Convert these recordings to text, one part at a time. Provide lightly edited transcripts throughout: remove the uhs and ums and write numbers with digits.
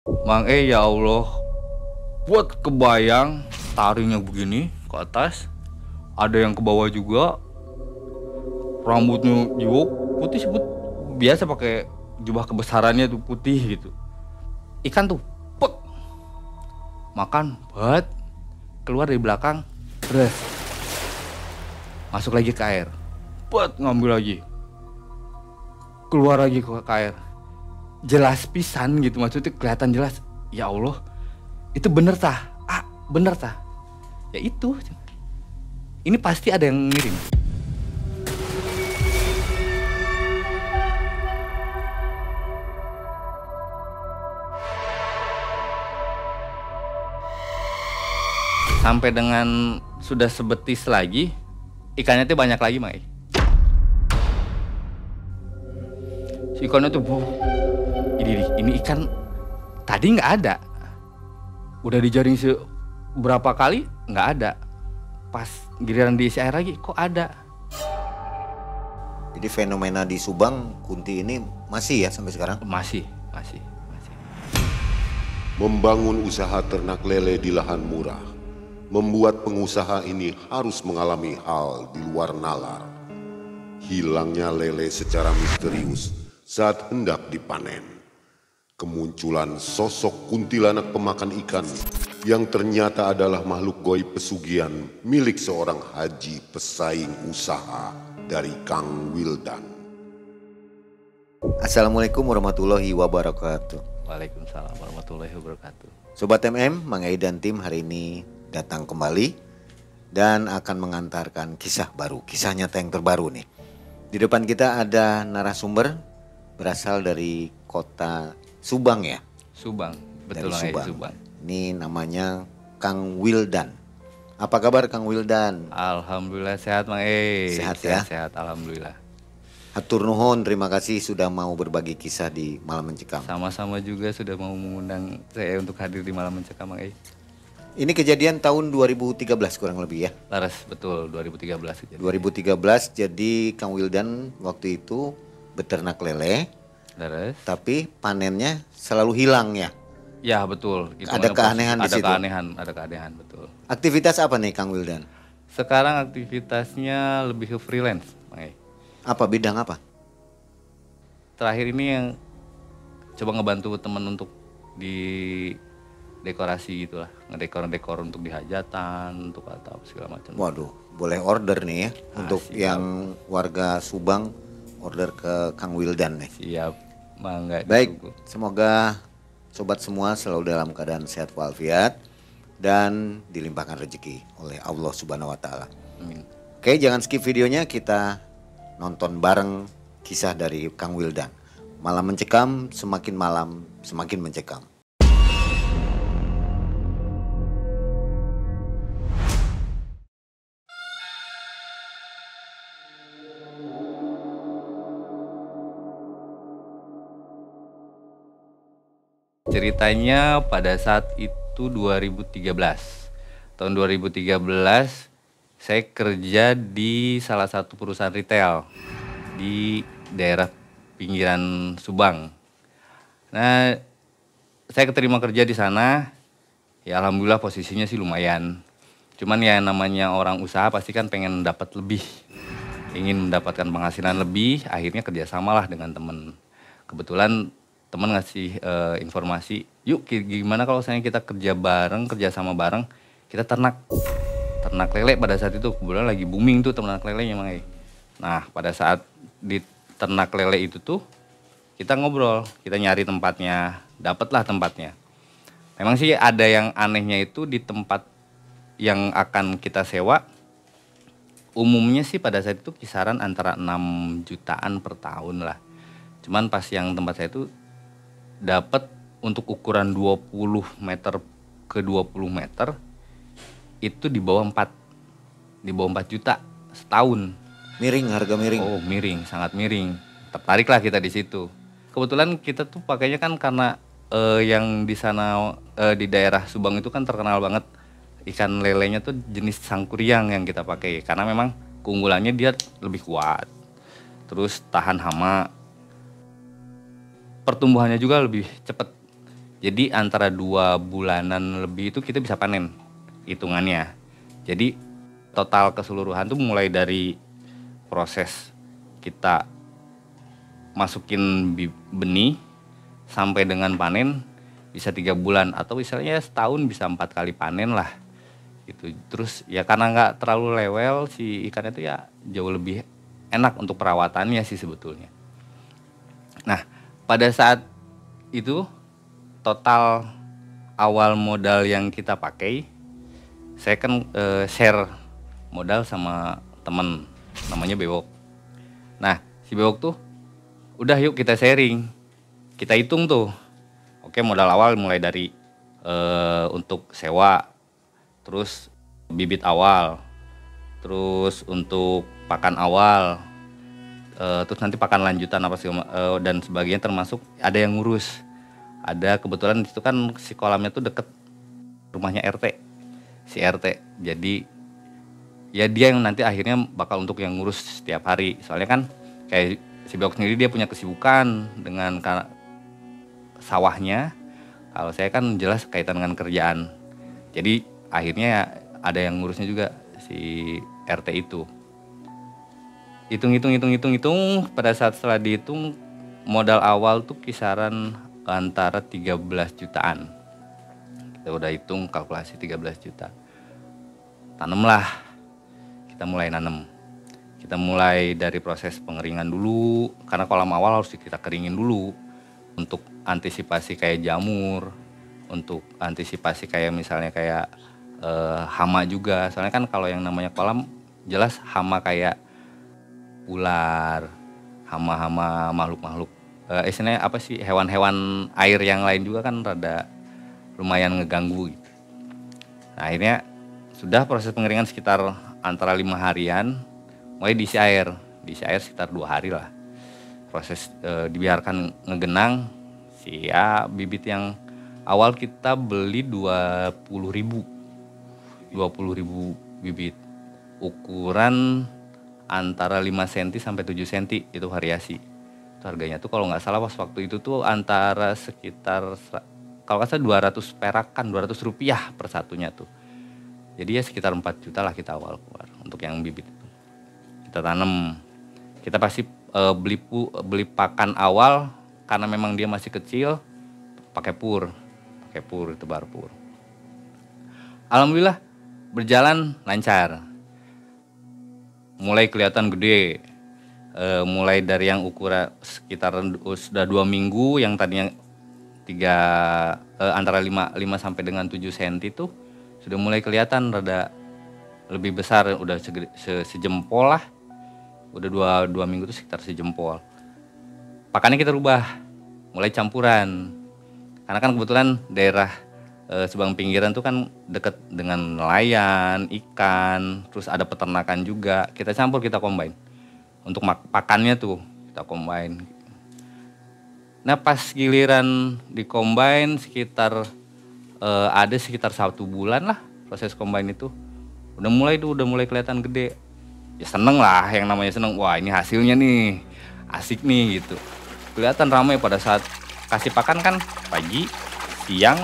Mang ya Allah, buat kebayang tarinya begini ke atas, ada yang ke bawah juga, rambutnya jiwok putih sebut biasa pakai jubah kebesarannya tuh putih gitu. Ikan tuh, pek, makan, buat keluar dari belakang, beres, masuk lagi ke air, buat ngambil lagi, keluar lagi ke air, jelas pisan gitu maksudnya kelihatan jelas. Ya Allah, itu bener tah? Ah, bener tah? Ya itu. Ini pasti ada yang ngirim. Sampai dengan sudah sebetis lagi, ikannya tuh banyak lagi, Mai. Si ikannya tuh, ini ikan tadi nggak ada. Udah dijaring seberapa kali nggak ada. Pas giliran diisi air lagi, kok ada. Jadi fenomena di Subang Kunti ini masih ya sampai sekarang? Masih. Membangun usaha ternak lele di lahan murah membuat pengusaha ini harus mengalami hal di luar nalar. Hilangnya lele secara misterius saat hendak dipanen. Kemunculan sosok kuntilanak pemakan ikan yang ternyata adalah makhluk goib pesugihan milik seorang haji pesaing usaha dari Kang Wildan. Assalamualaikum warahmatullahi wabarakatuh. Waalaikumsalam warahmatullahi wabarakatuh. Sobat MM, Mang Ei dan tim hari ini datang kembali dan akan mengantarkan kisah baru, kisah nyata yang terbaru nih. Di depan kita ada narasumber berasal dari kota Subang ya? Subang, betul dari Subang. Subang. Ini namanya Kang Wildan. Apa kabar Kang Wildan? Alhamdulillah sehat, Mang E. Sehat ya? Sehat, alhamdulillah. Hatur nuhun, terima kasih sudah mau berbagi kisah di Malam Mencekam. Sama-sama juga sudah mau mengundang saya untuk hadir di Malam Mencekam, Mang E. Ini kejadian tahun 2013 kurang lebih ya? Laras, betul, 2013 kejadian. 2013, jadi Kang Wildan waktu itu beternak lele. Laras. Tapi panennya selalu hilang ya? Ya betul. Ada keanehan di situ? Ada keanehan, betul. Aktivitas apa nih Kang Wildan? Sekarang aktivitasnya lebih ke freelance, Mang E. Apa, bidang apa? Terakhir ini yang coba ngebantu temen untuk di dekorasi gitulah, ngedekor untuk dihajatan, untuk atau segala macam. Waduh, boleh order nih ya untuk siap. yang warga Subang, order ke Kang Wildan nih. Siap, mangga. Baik, ditunggu. semoga sobat semua selalu dalam keadaan sehat walafiat dan dilimpahkan rezeki oleh Allah Subhanahu wa taala. Amin. Oke, jangan skip videonya, kita nonton bareng kisah dari Kang Wildan. Malam Mencekam, semakin malam semakin mencekam. Ceritanya pada saat itu 2013. Tahun 2013 saya kerja di salah satu perusahaan retail di daerah pinggiran Subang. Nah, saya keterima kerja di sana. Ya alhamdulillah posisinya sih lumayan. Cuman ya namanya orang usaha pasti kan pengen dapat lebih. Ingin mendapatkan penghasilan lebih, akhirnya kerjasamalah dengan teman. Kebetulan teman ngasih informasi, yuk gimana kalau misalnya kita kerja sama bareng, kita ternak lele. Pada saat itu kebetulan lagi booming tuh ternak lelenya, Mang E. Nah pada saat di ternak lele itu tuh kita ngobrol, kita nyari tempatnya, dapatlah tempatnya. Memang sih ada yang anehnya itu di tempat yang akan kita sewa, umumnya sih pada saat itu kisaran antara 6 jutaan per tahun lah. Cuman pas yang tempat saya itu dapat untuk ukuran 20 meter ke 20 meter itu di bawah 4 juta setahun. Miring, harga miring. Oh, miring, sangat miring. Tertariklah kita di situ. Kebetulan kita tuh pakainya kan karena yang di sana di daerah Subang itu kan terkenal banget ikan lelenya tuh jenis sangkuriang yang kita pakai karena memang keunggulannya dia lebih kuat. Terus tahan hama. Pertumbuhannya juga lebih cepat. Jadi antara 2 bulanan lebih itu kita bisa panen hitungannya. Jadi total keseluruhan tuh mulai dari proses kita masukin benih sampai dengan panen bisa 3 bulan atau misalnya setahun bisa 4 kali panen lah gitu. Terus ya karena nggak terlalu lewel si ikan itu ya jauh lebih enak untuk perawatannya sih sebetulnya. Nah pada saat itu total awal modal yang kita pakai, saya kan share modal sama temen namanya Bewok. Nah si Bewok tuh udah yuk kita sharing, kita hitung tuh. Oke modal awal mulai dari untuk sewa, terus bibit awal, terus untuk pakan awal, terus nanti pakan lanjutan apa sih dan sebagainya, termasuk ada yang ngurus. Ada kebetulan itu kan si kolamnya tuh deket rumahnya RT, si RT. Jadi ya dia yang nanti akhirnya bakal untuk yang ngurus setiap hari. Soalnya kan kayak si Bewok sendiri dia punya kesibukan dengan sawahnya. Kalau saya kan jelas kaitan dengan kerjaan. Jadi akhirnya ada yang ngurusnya juga si RT itu. Hitung. Pada saat setelah dihitung modal awal tuh kisaran antara 13 jutaan. Kita udah hitung kalkulasi 13 juta. Tanamlah. Kita mulai nanam. Kita mulai dari proses pengeringan dulu, karena kolam awal harus kita keringin dulu untuk antisipasi kayak jamur, untuk antisipasi kayak misalnya kayak hama juga. Soalnya kan kalau yang namanya kolam jelas hama kayak ular, hama-hama makhluk-makhluk istilahnya apa sih, hewan-hewan air yang lain juga kan rada lumayan ngeganggu gitu. Nah akhirnya sudah proses pengeringan sekitar antara 5 harian, mulai diisi air sekitar 2 hari lah. Proses dibiarkan ngegenang, bibit yang awal kita beli 20.000 bibit. Ukuran antara 5 cm sampai 7 cm itu variasi. Harganya tuh kalau nggak salah pas waktu itu tuh antara sekitar kalau nggak salah 200 perakan, 200 rupiah per satunya tuh. Jadi ya sekitar 4 juta lah kita awal keluar untuk yang bibit itu. Kita tanam, kita pasti beli pakan awal karena memang dia masih kecil, pakai pur itu baru pur. Alhamdulillah berjalan lancar, mulai kelihatan gede. Mulai dari yang ukuran sekitar sudah 2 minggu, yang tadinya antara 5 sampai dengan 7 cm itu sudah mulai kelihatan rada lebih besar, udah sejempol lah. Udah 2 minggu itu sekitar sejempol. Pakannya kita rubah, mulai campuran. Karena kan kebetulan daerah Subang pinggiran tuh kan deket dengan nelayan, ikan, terus ada peternakan juga. Kita campur, kita combine. Untuk pakannya tuh kita combine. Nah pas giliran di combine sekitar ada sekitar 1 bulan lah proses combine itu. Udah mulai kelihatan gede. Ya seneng lah, yang namanya seneng. Wah ini hasilnya nih, asik nih gitu. Kelihatan ramai pada saat kasih pakan kan pagi, siang,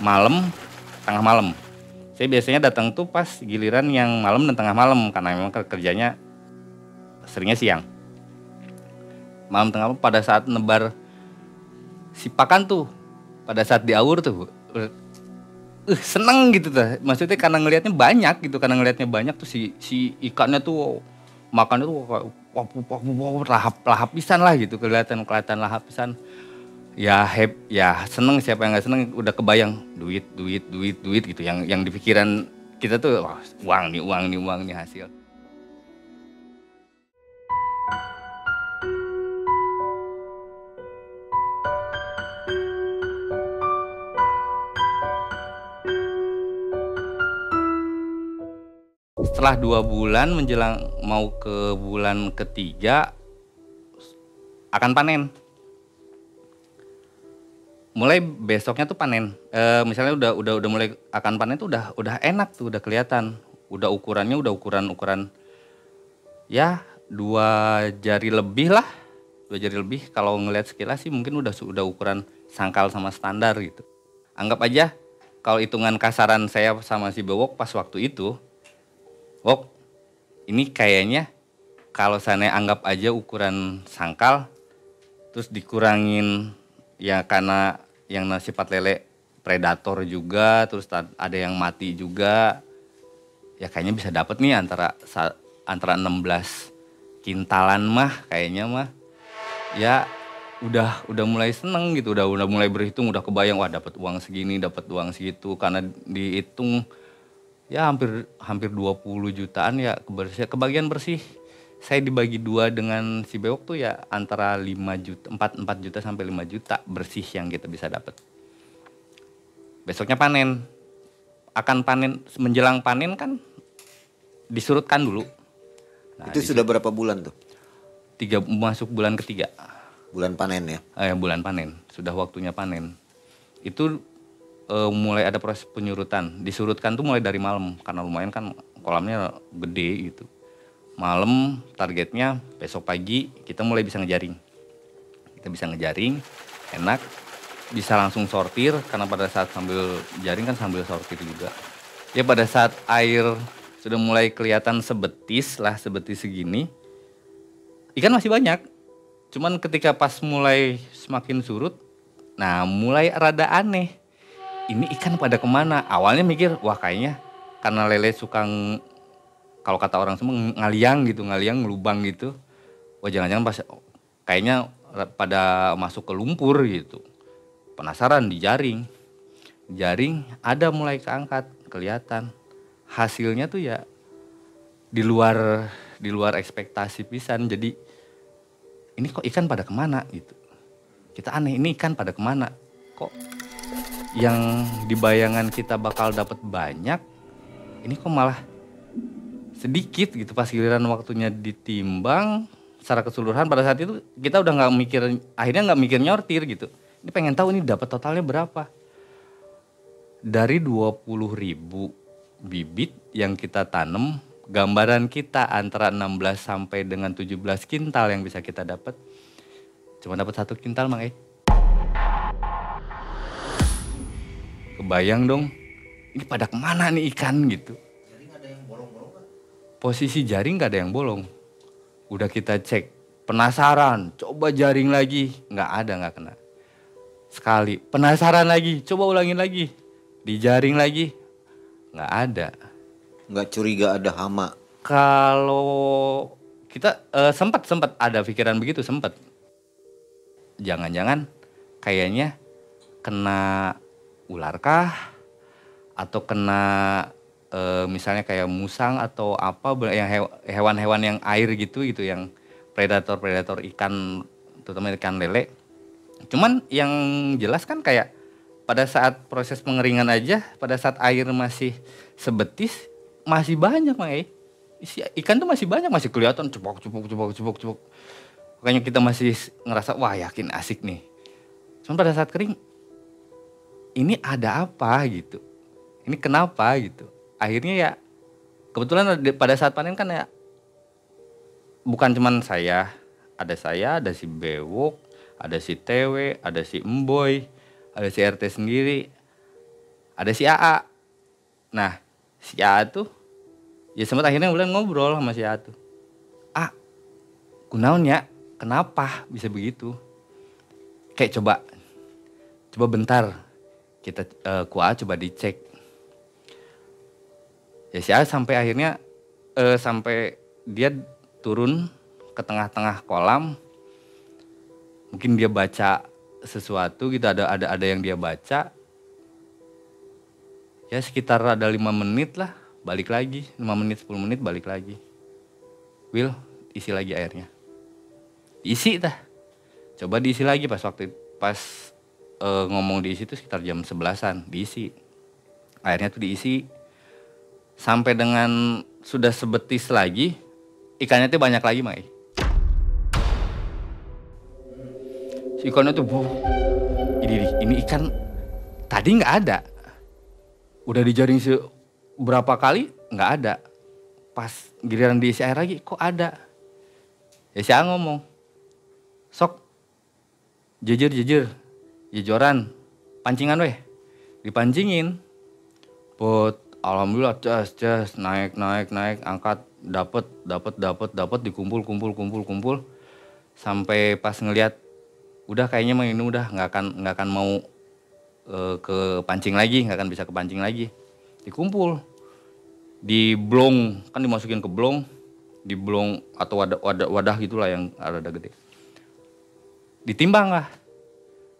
malam, tengah malam. Saya biasanya datang tuh pas giliran yang malam dan tengah malam karena memang kerjanya seringnya siang. Malam tengah malam pada saat nebar si pakan tuh, pada saat diaur tuh seneng gitu tuh. Maksudnya karena ngelihatnya banyak tuh si ikannya tuh makannya tuh lahap pisan lah gitu, kelihatan lahap pisan. Ya seneng, siapa yang nggak seneng, udah kebayang duit gitu yang di pikiran kita tuh, wah, uang nih hasil. Setelah 2 bulan menjelang mau ke bulan ketiga akan panen. Mulai besoknya tuh panen. Misalnya udah mulai akan panen tuh udah enak tuh, udah kelihatan. Udah ukuran ya 2 jari lebih lah 2 jari lebih. Kalau ngelihat sekilas sih mungkin udah ukuran sangkal sama standar gitu. Anggap aja kalau hitungan kasaran saya sama si bewok pas waktu itu, Wok, ini kayaknya kalau saya anggap aja ukuran sangkal, terus dikurangin ya karena yang sifat lele predator juga, terus ada yang mati juga, ya kayaknya bisa dapet nih antara 16 kintalan mah kayaknya mah. Ya udah mulai seneng gitu, udah mulai berhitung, udah kebayang wah dapat uang segini, dapat uang segitu, karena dihitung ya hampir 20 jutaan ya kebagian bersih. Saya dibagi 2 dengan si bewok tuh ya antara 5 juta, 4 juta sampai 5 juta bersih yang kita bisa dapat. Besoknya panen. Akan panen, menjelang panen kan disurutkan dulu. Nah, itu sudah berapa bulan tuh? masuk bulan ketiga. Bulan panen ya? Bulan panen, sudah waktunya panen. Itu mulai ada proses penyurutan. Disurutkan tuh mulai dari malam, karena lumayan kan kolamnya gede gitu. Malam targetnya besok pagi kita mulai bisa ngejaring. Kita bisa ngejaring, enak. Bisa langsung sortir, karena pada saat sambil jaring kan sambil sortir juga. Ya pada saat air sudah mulai kelihatan sebetis segini, ikan masih banyak. Cuman ketika pas mulai semakin surut, nah mulai rada aneh. Ini ikan pada kemana? Awalnya mikir, wah kayaknya karena lele suka, kalau kata orang semua ngaliang gitu, ngaliang ngelubang gitu. Wah jangan-jangan pas kayaknya pada masuk ke lumpur gitu. Penasaran dijaring. Jaring ada mulai keangkat, kelihatan. Hasilnya tuh ya di luar ekspektasi pisan. Jadi ini kok ikan pada kemana gitu. Kita aneh, ini ikan pada kemana? Kok yang di bayangan kita bakal dapat banyak, ini kok malah sedikit gitu. Pas giliran waktunya ditimbang secara keseluruhan pada saat itu kita udah akhirnya nggak mikir nyortir gitu. Ini pengen tahu ini dapat totalnya berapa. Dari 20.000 bibit yang kita tanam, gambaran kita antara 16 sampai dengan 17 kintal yang bisa kita dapat. Cuma dapat 1 kintal, Mang. Kebayang dong, ini pada kemana nih ikan gitu. Jaring ada yang bolong-bolong kan? Posisi jaring gak ada yang bolong. Udah kita cek, penasaran, coba jaring lagi, nggak kena. Sekali, penasaran lagi, coba ulangin lagi, dijaring lagi, nggak ada. Nggak curiga ada hama? Kalau kita sempat ada pikiran begitu, sempat. Jangan-jangan kayaknya kena ular kah? Atau kena misalnya kayak musang atau apa, yang hewan-hewan yang air gitu yang predator ikan, terutama ikan lele. Cuman yang jelas kan kayak pada saat proses pengeringan aja, pada saat air masih sebetis, masih banyak, Mang. Ikan tuh masih banyak, masih kelihatan cepok. Makanya kita masih ngerasa wah yakin asik nih. Cuman pada saat kering, ini ada apa gitu. Ini kenapa gitu. Akhirnya ya kebetulan pada saat panen kan ya bukan cuman saya, ada si bewok, ada si Tewe, ada si Emboy, ada si RT sendiri, ada si AA. Nah, si AA tuh ya sempat akhirnya bulan ngobrol sama si AA tuh. Kunaon ya? Kenapa bisa begitu? Kayak coba bentar. Kita coba dicek. Ya si AA sampai akhirnya sampai dia turun ke tengah-tengah kolam. Mungkin dia baca sesuatu gitu, ada yang dia baca. Ya sekitar ada 5 menit lah, balik lagi. 5 menit, 10 menit balik lagi. Will, isi lagi airnya. Diisi dah. Coba diisi lagi pas ngomong diisi itu sekitar jam 11-an, diisi. Airnya tuh diisi. Sampai dengan sudah sebetis lagi, ikannya tuh banyak lagi, Mai. Si ikannya tuh, ini ikan tadi nggak ada. Udah dijaring berapa kali nggak ada. Pas giliran diisi air lagi, kok ada? Ya si A ngomong, sok jejoran pancingan weh. Dipancingin, alhamdulillah jas naik angkat, dapat dikumpul sampai pas ngelihat udah kayaknya mah ini udah nggak akan mau ke pancing lagi, nggak akan bisa kepancing lagi. Dikumpul di blong, kan dimasukin ke blong, di blong atau wadah gitulah yang ada gede. Ditimbang lah,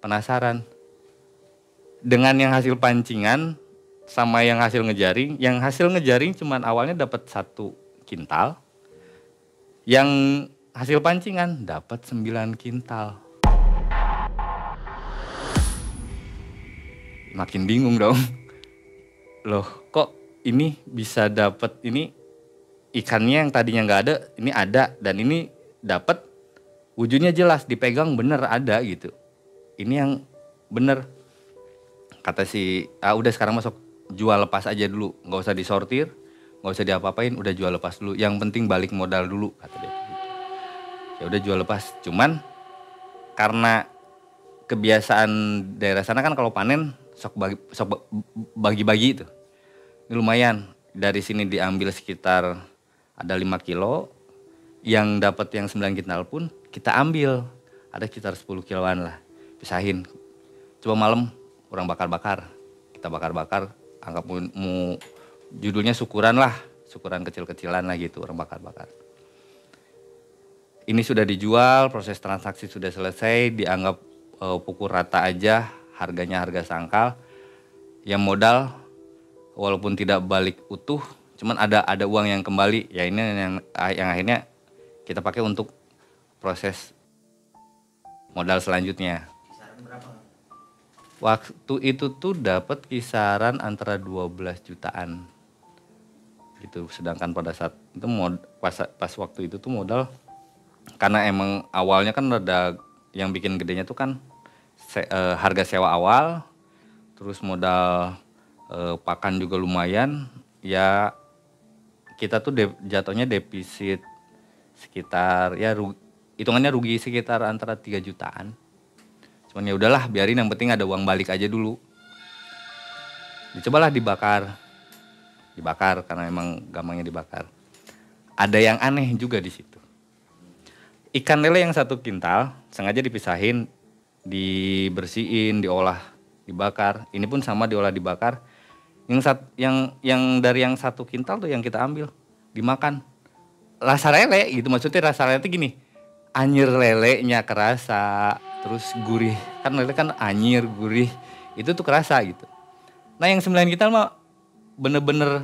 penasaran dengan yang hasil pancingan sama yang hasil ngejaring. Yang hasil ngejaring cuman awalnya dapat 1 kintal, yang hasil pancingan dapat 9 kintal. Makin bingung dong. Loh, kok ini bisa dapat, ini ikannya yang tadinya nggak ada, ini ada, dan ini dapat, wujudnya jelas, dipegang bener ada gitu. Ini yang bener. Kata si, udah sekarang masuk jual lepas aja dulu, nggak usah disortir, nggak usah diapa-apain, udah jual lepas dulu. Yang penting balik modal dulu, kata dia. Ya udah jual lepas. Cuman karena kebiasaan daerah sana kan kalau panen sok bagi-bagi itu. Ini lumayan. Dari sini diambil sekitar ada 5 kilo, yang dapat yang 9 kintal pun kita ambil. Ada sekitar 10 kiloan lah. Pisahin. Coba malam orang bakar-bakar. Kita bakar-bakar, anggap mau judulnya syukuran lah. Syukuran kecil-kecilan lah gitu, orang bakar-bakar. Ini sudah dijual, proses transaksi sudah selesai, dianggap pukul rata aja, harganya harga sangkal. Yang modal walaupun tidak balik utuh, cuman ada uang yang kembali. Ya ini yang akhirnya kita pakai untuk proses modal selanjutnya. Kisaran berapa? Waktu itu tuh dapat kisaran antara 12 jutaan. Gitu. Sedangkan pada saat itu pas waktu itu tuh modal, karena emang awalnya kan ada yang bikin gedenya tuh kan harga sewa awal, terus modal pakan juga lumayan, ya kita tuh jatuhnya defisit sekitar ya hitungannya rugi sekitar antara 3 jutaan. Cuman ya udahlah, biarin, yang penting ada uang balik aja dulu. Dicobalah dibakar karena emang gampangnya dibakar. Ada yang aneh juga di situ. Ikan lele yang 1 kintal sengaja dipisahin, dibersihin, diolah, dibakar. Ini pun sama, diolah, dibakar. Yang dari yang 1 kintal tuh yang kita ambil, dimakan. Rasa lele gitu, maksudnya rasa lele itu gini. Anyir lelenya kerasa, terus gurih. Kan lele kan anyir, gurih. Itu tuh kerasa gitu. Nah yang 9 kintal mah bener-bener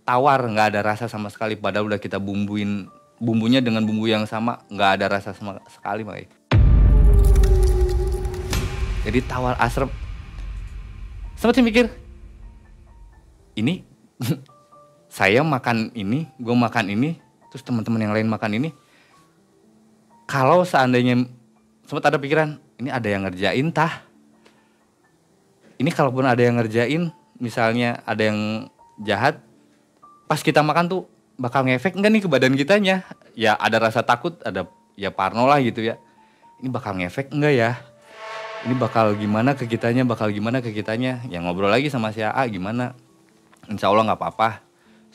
tawar, nggak ada rasa sama sekali. Padahal udah kita bumbunya dengan bumbu yang sama, nggak ada rasa sama sekali makanya. Jadi tawar asrep. Sempat sih mikir, ini saya makan ini, gue makan ini, terus teman-teman yang lain makan ini. Kalau seandainya sempat ada pikiran, ini ada yang ngerjain tah. Ini kalaupun ada yang ngerjain, misalnya ada yang jahat, pas kita makan tuh bakal ngefek enggak nih ke badan kitanya? Ya ada rasa takut, ada ya parno lah gitu ya. Ini bakal ngefek enggak ya? Ini bakal gimana ke kitanya? Ya ngobrol lagi sama si AA, gimana? Insya Allah nggak apa-apa.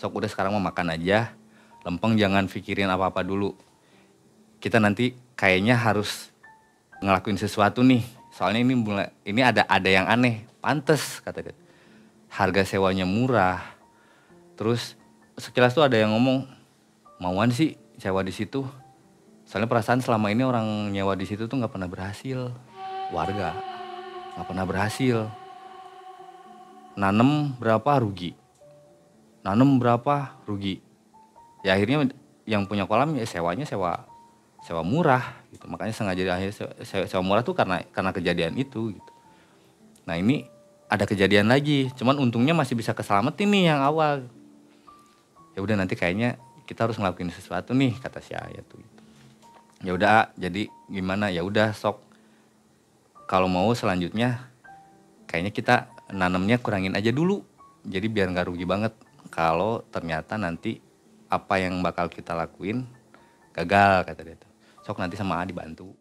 Sok udah sekarang mau makan aja. Lempeng jangan pikirin apa-apa dulu. Kita nanti kayaknya harus ngelakuin sesuatu nih. Soalnya ini ada yang aneh. Pantes kata dia. Harga sewanya murah. Terus sekilas tuh ada yang ngomong, mauan sih sewa di situ. Soalnya perasaan selama ini orang nyewa di situ tuh nggak pernah berhasil. Warga nggak pernah berhasil. Nanem berapa rugi. Ya akhirnya yang punya kolam ya sewanya sewa murah gitu. Makanya sengaja akhirnya sewa murah tuh karena kejadian itu gitu. Nah ini ada kejadian lagi, cuman untungnya masih bisa keselamatin nih yang awal. Ya udah nanti kayaknya kita harus ngelakuin sesuatu nih, kata si Ayah tuh gitu. Ya udah, jadi gimana? Ya udah sok. Kalau mau selanjutnya kayaknya kita nanamnya kurangin aja dulu. Jadi biar nggak rugi banget. Kalau ternyata nanti apa yang bakal kita lakuin gagal, kata dia tuh. Sok nanti sama A dibantu.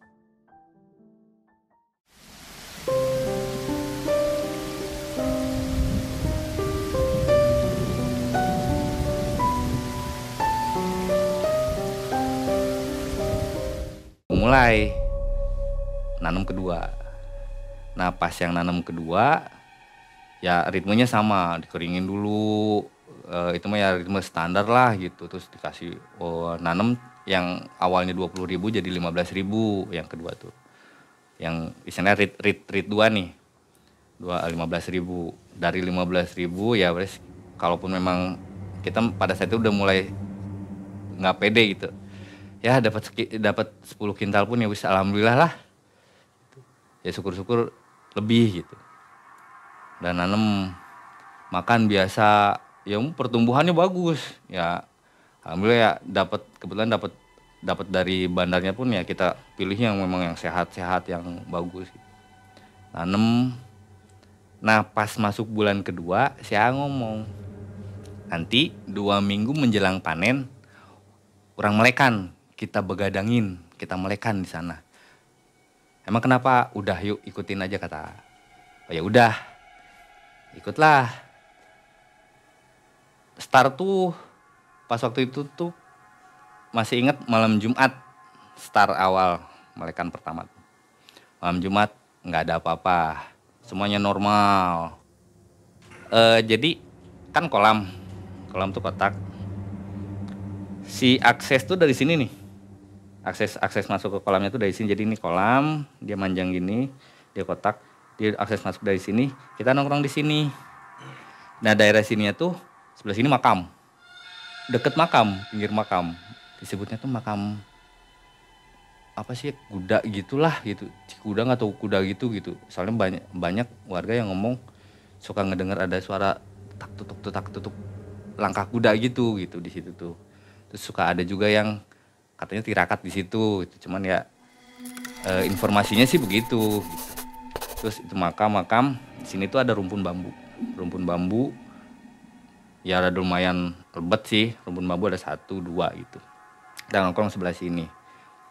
mulai nanam kedua. Nah pas yang nanam kedua ya ritmenya sama, dikeringin dulu, itu mah ya ritme standar lah gitu. Terus dikasih nanam yang awalnya 20.000 jadi 15.000 yang kedua tuh. Yang istilahnya rit 2 nih. 15.000. Dari 15.000 ya kalaupun memang kita pada saat itu udah mulai nggak pede gitu. Ya dapat 10 kintal pun ya bisa alhamdulillah lah. Ya syukur-syukur lebih gitu. Dan nanam makan biasa, ya pertumbuhannya bagus. Ya alhamdulillah ya kebetulan dapat dari bandarnya pun ya kita pilih yang memang yang sehat-sehat yang bagus. Nanam. Nah pas masuk bulan kedua saya ngomong, nanti 2 minggu menjelang panen orang melekan, kita begadangin, kita melekan di sana. Emang kenapa? Udah yuk ikutin aja kata. Oh ya udah, ikutlah. Start tuh pas waktu itu tuh masih ingat malam Jumat start awal melekan pertama. Malam Jumat nggak ada apa-apa, semuanya normal. Jadi kan kolam tuh kotak. Si akses tuh dari sini nih. Akses masuk ke kolamnya tuh dari sini. Jadi ini kolam, dia manjang gini, dia kotak, dia akses masuk dari sini, kita nongkrong di sini. Nah, daerah sininya tuh sebelah sini makam. Deket makam, pinggir makam. Disebutnya tuh makam apa sih? Kuda gitulah gitu. Cikuda enggak tahu kuda gitu. Soalnya banyak warga yang ngomong suka ngedengar ada suara tak tutuk langkah kuda gitu di situ tuh. Terus suka ada juga yang katanya tirakat di situ, cuman ya informasinya sih begitu. Gitu. Terus itu makam, di sini tuh ada rumpun bambu, ya ada lumayan lebat sih, rumpun bambu ada 1, 2 gitu. Dan nongkrong sebelah sini.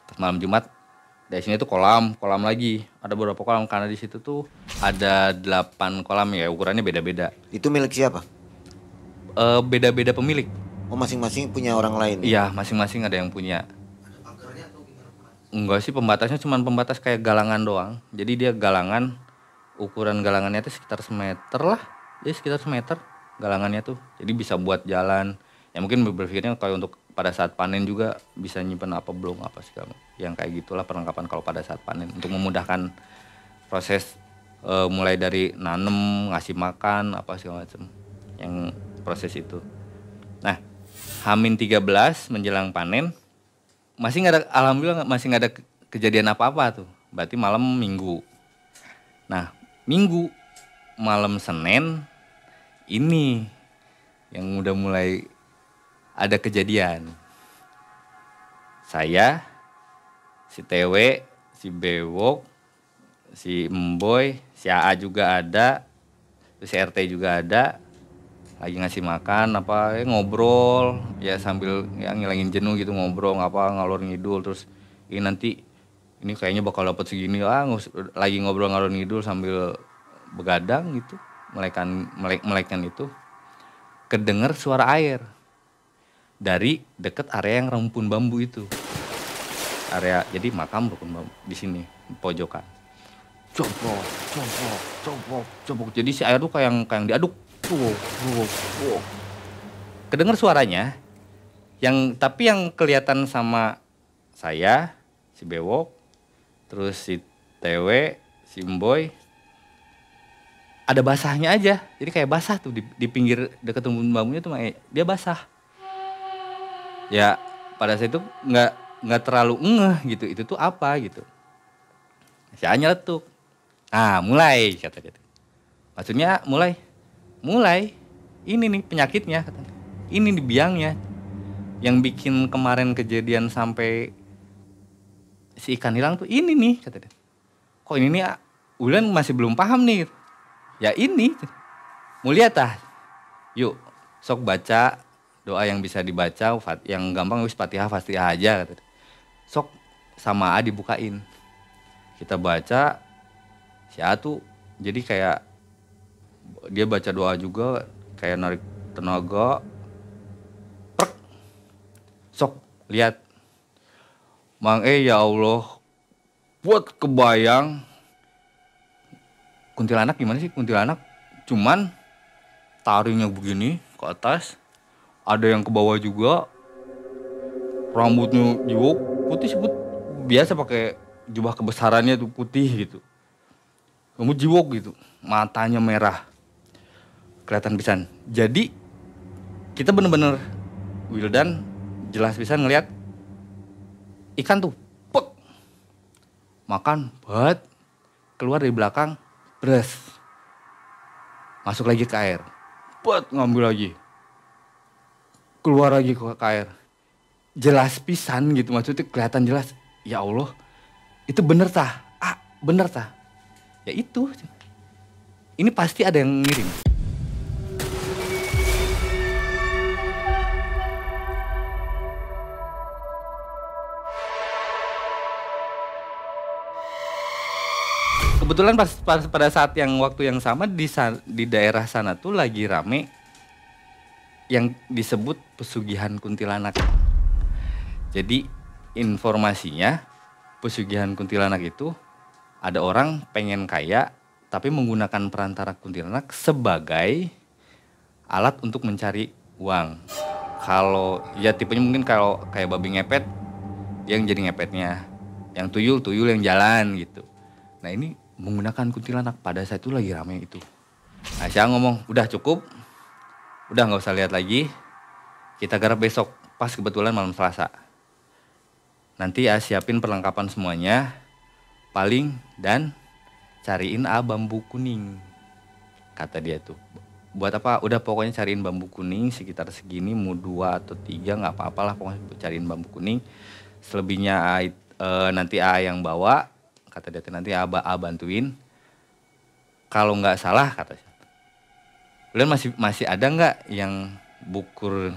Pas malam Jumat dari sini tuh kolam lagi, ada beberapa kolam karena di situ tuh ada 8 kolam ya, ukurannya beda-beda. Itu milik siapa? Beda-beda pemilik. Oh masing-masing punya orang lain? Iya masing-masing ada yang punya. Enggak sih, pembatasnya cuma pembatas kayak galangan doang. Jadi dia galangan, ukuran galangannya itu sekitar semeter lah. Jadi sekitar semeter galangannya tuh. Jadi bisa buat jalan. Ya mungkin berpikirnya kalau untuk pada saat panen juga bisa nyimpen apa belum apa sih kamu. Yang kayak gitulah perlengkapan kalau pada saat panen. Untuk memudahkan proses mulai dari nanem, ngasih makan, apa segala macam. Yang proses itu. Nah, H-13 menjelang panen masih nggak ada, alhamdulillah masih nggak ada kejadian apa-apa tuh. Berarti malam Minggu. Nah, Minggu malam Senin ini yang udah mulai ada kejadian. Saya, si TW, si Bewok, si Emboy, si AA juga ada, terus si RT juga ada. Lagi ngasih makan ngobrol ya sambil ya ngilangin jenuh gitu, ngobrol ngalor ngidul. Terus ini kayaknya bakal dapat segini lagi ngobrol ngalor ngidul sambil begadang gitu, melekan itu kedengar suara air dari deket area yang rumpun bambu itu, area jadi makam rumpun bambu di sini pojokan. Coplok. Jadi si air tuh kayak yang diaduk. Kedengar suaranya, tapi yang kelihatan sama saya, si Bewok, terus si TW, si Mboy, ada basahnya aja. Jadi kayak basah tuh di pinggir dekat rumpun bambunya tuh dia basah. Ya pada saat itu nggak terlalu gitu. Itu tuh apa gitu? Saya nyeletuk. Mulai kata dia. Maksudnya mulai ini nih penyakitnya katanya. Ini di biangnya yang bikin kemarin kejadian sampai si ikan hilang tuh ini nih kata dia. Kok ini nih Ulan masih belum paham nih. Ya ini mau lihat yuk sok baca doa yang bisa dibaca, yang gampang Fatihah aja kata dia. Sok sama A dibukain, kita baca. Si A tuh jadi kayak dia baca doa juga, kayak narik tenaga. Sok lihat Mang ya Allah, buat kebayang kuntilanak gimana sih kuntilanak, cuman taringnya begini ke atas, ada yang ke bawah juga, rambutnya jiwok putih sebut biasa pakai jubah kebesarannya tuh putih gitu, rambut jiwok gitu, matanya merah, kelihatan pisan. Jadi kita bener-bener Wildan jelas pisan ngelihat ikan tuh, pek, makan, buat keluar dari belakang, bres, masuk lagi ke air, buat ngambil lagi, keluar lagi ke air, jelas pisan gitu, maksudnya kelihatan jelas. Ya Allah, itu bener tah? Bener tah? Ya itu, ini pasti ada yang ngirim. Kebetulan pada saat yang waktu yang sama di daerah sana tuh lagi rame yang disebut pesugihan kuntilanak. Jadi informasinya pesugihan kuntilanak itu ada orang pengen kaya tapi menggunakan perantara kuntilanak sebagai alat untuk mencari uang. Kalau ya tipenya mungkin kalau kayak babi ngepet, dia yang jadi ngepetnya, yang tuyul yang jalan gitu. Nah ini menggunakan kuntilanak, pada saat itu lagi rame itu. Nah saya ngomong udah cukup, udah nggak usah lihat lagi, kita garap besok, pas kebetulan malam Selasa. Nanti ya siapin perlengkapan semuanya, paling dan cariin bambu kuning, kata dia tuh. Buat apa? Udah pokoknya cariin bambu kuning sekitar segini, mau 2 atau 3 nggak apa-apalah, pokoknya cariin bambu kuning. Selebihnya nanti yang bawa, kata dia, nanti bantuin. Kalau nggak salah kata saya, kemudian masih ada nggak yang bukur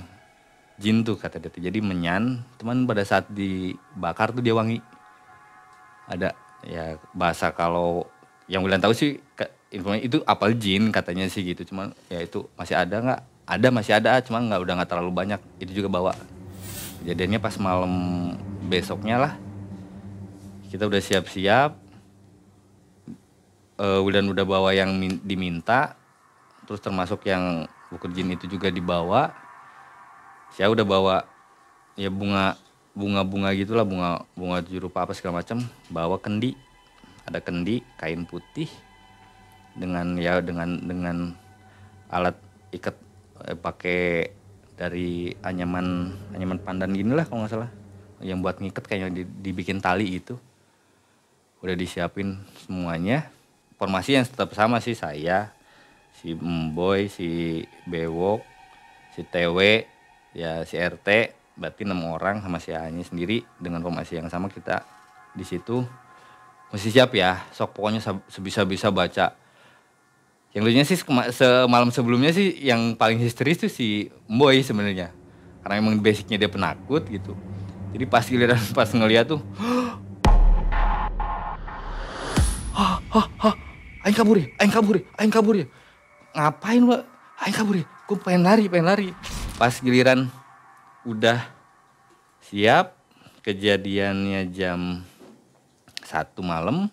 jin tuh, kata dia. Jadi menyan, teman pada saat dibakar tuh dia wangi. Ada ya bahasa kalau yang Wildan tahu sih infonya itu apel jin katanya sih gitu. Cuman ya itu masih ada nggak? Ada, masih ada, cuman udah nggak terlalu banyak. Itu juga bawa. Kejadiannya pas malam besoknya lah. Kita udah siap-siap, Wildan udah bawa yang diminta, terus termasuk yang bukur jin itu juga dibawa. Saya udah bawa ya bunga gitulah, bunga jerupa apa segala macam, bawa kendi, ada kendi kain putih dengan alat ikat pakai dari anyaman pandan gini lah kalau nggak salah, yang buat ngikat kayaknya dibikin tali itu. Udah disiapin semuanya. Formasi yang tetap sama sih, saya, si Mboy, si Bewok, si TW, ya si RT, berarti 6 orang sama si Ani sendiri dengan formasi yang sama. Kita di situ mesti siap ya, sok pokoknya sebisa-bisa baca. Yang lucunya sih semalam sebelumnya sih yang paling histeris tuh si Mboy sebenarnya, karena emang basicnya dia penakut gitu. Jadi pas ngeliat tuh, aing kabur ya. Ngapain lu? Aing kabur ya. Gue pengen lari. Pas giliran udah siap, kejadiannya jam 1 malam,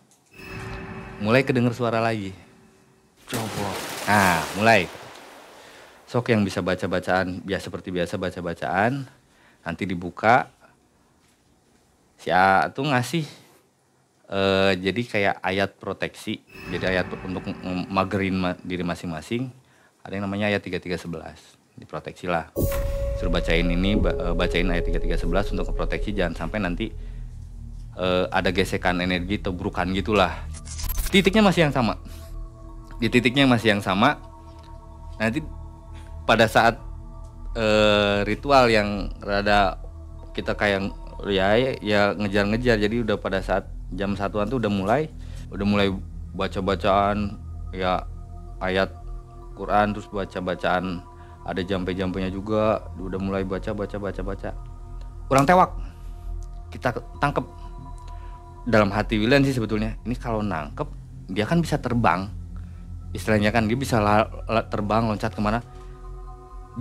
mulai kedenger suara lagi. Coba. Nah, mulai. Sok yang bisa baca-bacaan, seperti biasa baca-bacaan, nanti dibuka. Si A tuh ngasih jadi kayak ayat proteksi, jadi ayat untuk magerin diri masing-masing. Ada yang namanya ayat 3311, diproteksi lah. Suruh bacain ayat 3311 untuk proteksi, jangan sampai nanti ada gesekan energi atau burukan gitulah. Titiknya masih yang sama. Di titiknya masih yang sama. Nanti pada saat ritual yang rada kita kayak ya ngejar-ngejar, jadi udah pada saat jam 1-an tuh udah mulai baca-bacaan ya ayat Quran, terus baca-bacaan ada jampe-jampenya juga, udah mulai baca. Kurang tewak, kita tangkep. Dalam hati Wildan sih sebetulnya, ini kalau nangkep dia kan bisa terbang, istilahnya kan dia bisa terbang, loncat kemana,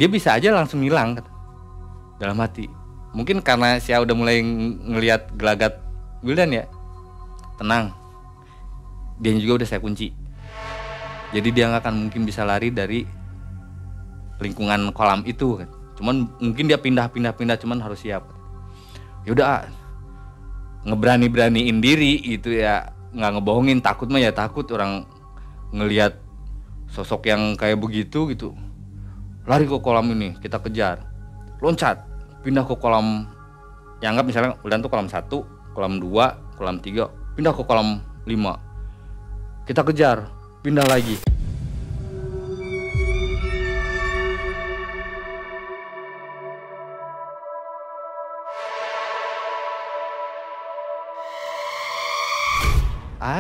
dia bisa aja langsung hilang. Dalam hati, mungkin karena saya udah mulai ngelihat gelagat Wildan ya, tenang, dia juga udah saya kunci. Jadi dia nggak akan mungkin bisa lari dari lingkungan kolam itu kan. Cuman mungkin dia pindah, cuman harus siap. Yaudah, ngeberani-beraniin diri gitu ya, nggak ngebohongin. Takut mah ya takut, orang ngelihat sosok yang kayak begitu gitu. Lari ke kolam ini, kita kejar, loncat, pindah ke kolam. Yang anggap misalnya udah tuh kolam 1, kolam 2, kolam 3, pindah ke kolam 5. Kita kejar, pindah lagi.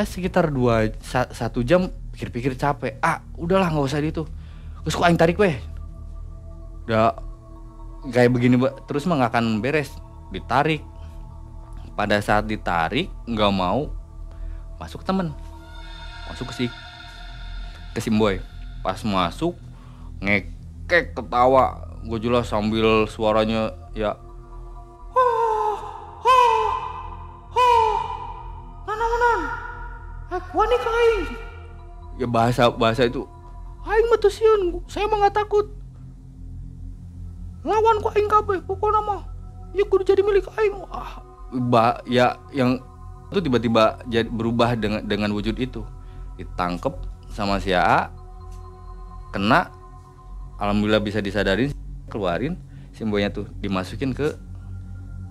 Sekitar 1 jam pikir-pikir capek. Udahlah nggak usah itu. Terus kok aing tarik weh. Udah kayak begini terus mah nggak akan beres. Ditarik. Pada saat ditarik nggak mau masuk temen. Masuk ke Simboy. Pas masuk ngekek ketawa. Gue jelas sambil suaranya ya. Wani kain. Ya bahasa itu. Aing mah teu sieun, saya mah enggak takut. Lawan ku aing kabeh, pokona mah ya kudu jadi milik aing. Ya yang itu tiba-tiba jadi berubah dengan wujud itu. Ditangkep sama si AA, kena, alhamdulillah bisa disadarin, keluarin, simbolnya tuh dimasukin ke